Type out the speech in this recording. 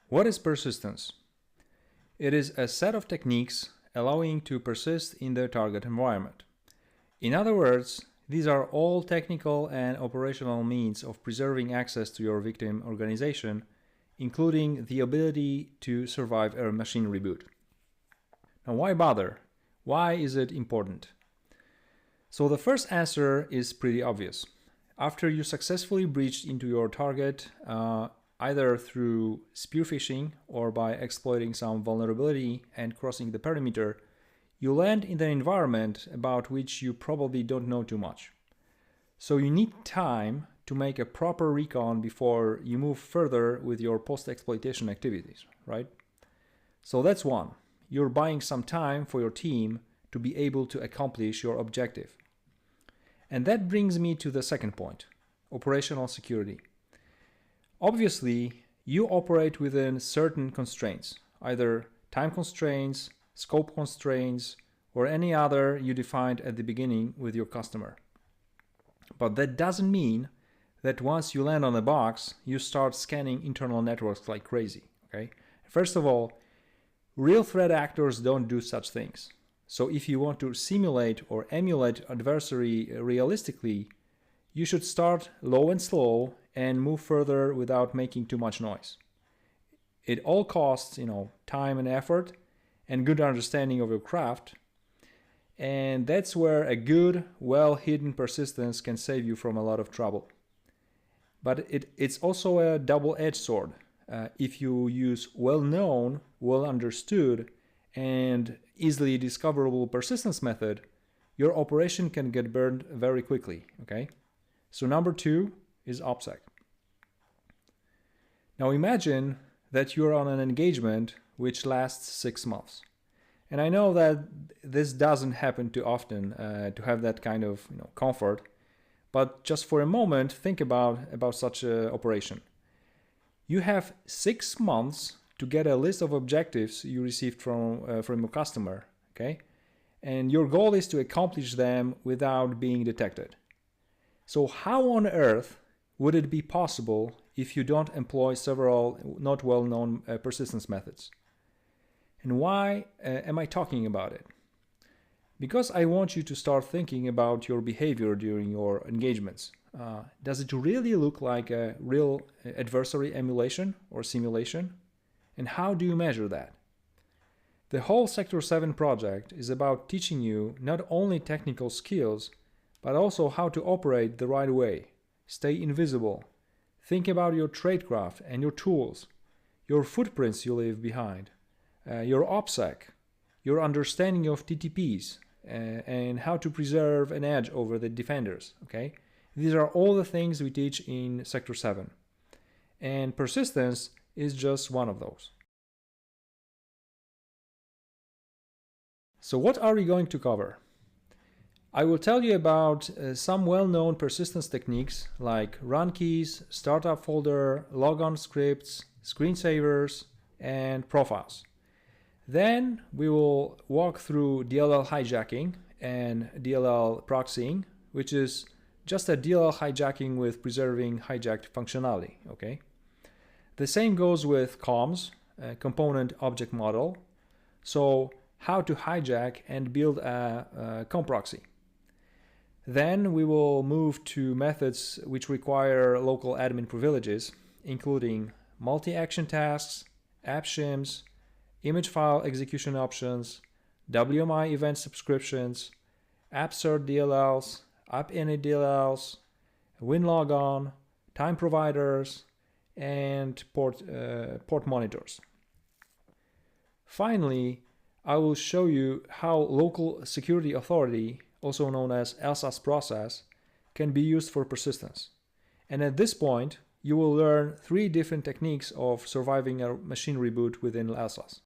What is persistence? It is a set of techniques allowing to persist in the target environment. In other words, these are all technical and operational means of preserving access to your victim organization, including the ability to survive a machine reboot. Now, why bother? Why is it important? So the first answer is pretty obvious. After you successfully breached into your target, either through spear phishing or by exploiting some vulnerability and crossing the perimeter, you land in an environment about which you probably don't know too much. So you need time to make a proper recon before you move further with your post-exploitation activities, right? So that's one. You're buying some time for your team to be able to accomplish your objective. And that brings me to the second point, operational security. Obviously, you operate within certain constraints, either time constraints, scope constraints, or any other you defined at the beginning with your customer. But that doesn't mean that once you land on a box, you start scanning internal networks like crazy, okay? First of all, real threat actors don't do such things. So if you want to simulate or emulate adversary realistically, you should start low and slow and move further without making too much noise. It all costs, time and effort and good understanding of your craft. And that's where a good, well-hidden persistence can save you from a lot of trouble. But it's also a double-edged sword. If you use well-known, well-understood, and easily discoverable persistence method, your operation can get burned very quickly, okay? So number 2 is OPSEC. Now imagine that you're on an engagement which lasts 6 months. And I know that this doesn't happen too often to have that kind of comfort, but just for a moment, think about such an operation. You have 6 months to get a list of objectives you received from your customer, okay? And your goal is to accomplish them without being detected. So how on earth would it be possible if you don't employ several not well-known persistence methods? And why am I talking about it? Because I want you to start thinking about your behavior during your engagements. Does it really look like a real adversary emulation or simulation? And how do you measure that? The whole Sector 7 project is about teaching you not only technical skills, but also how to operate the right way, stay invisible, think about your tradecraft and your tools, your footprints you leave behind, your OPSEC, your understanding of TTPs, and how to preserve an edge over the defenders, okay? These are all the things we teach in Sector 7. And persistence is just one of those. So what are we going to cover? I will tell you about some well-known persistence techniques like run keys, startup folder, logon scripts, screensavers, and profiles. Then we will walk through DLL hijacking and DLL proxying, which is just a DLL hijacking with preserving hijacked functionality, okay? The same goes with comms, component object model. So how to hijack and build a COM proxy. Then we will move to methods which require local admin privileges, including multi-action tasks, app shims, image file execution options, WMI event subscriptions, AppCert DLLs, AppInit DLLs, WinLogon, time providers, and port monitors. Finally, I will show you how local security authority, also known as LSAS process, can be used for persistence. And at this point, you will learn 3 different techniques of surviving a machine reboot within LSAS.